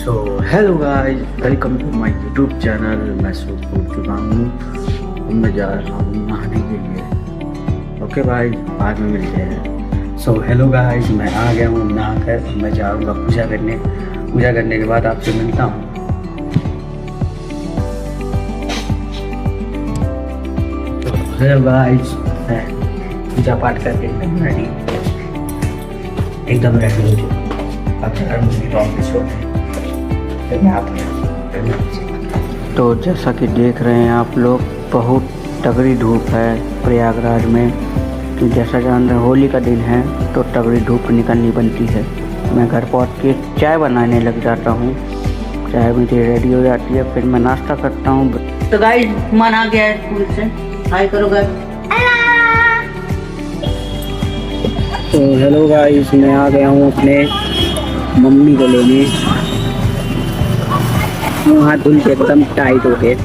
So hello guys, welcome to my YouTube channel. मैं सूट पहुँच चुका हूँ। अब मैं जा रहा हूँ नहाने के लिए। ओके भाई, बाद में मिलते हैं। सो हेलो गाइस, मैं आ गया हूँ नहा कर। मैं जाऊँगा पूजा करने। पूजा करने के बाद आपसे मिलता हूँ। हेलो गाइस, मैं पूजा पाठ करके एकदम रेडी हो चुका। अब जा रहा हूँ ऑफिस होने। तो जैसा कि देख रहे हैं आप लोग, बहुत तगड़ी धूप है प्रयागराज में। कि जैसा जान रहे होली का दिन है तो तगड़ी धूप निकलनी बनती है। मैं घर पहुंच के चाय बनाने लग जाता हूँ। चाय मेरी रेडी हो जाती है, फिर मैं नाश्ता करता हूँ। तो गाइस, मन आ गया है स्कूल से। हाय करो गाइस। तो हेलो गाइस, मैं आ गया हूँ अपने मम्मी को लेने। हाथ धुल के एकदम टाइट हो गए।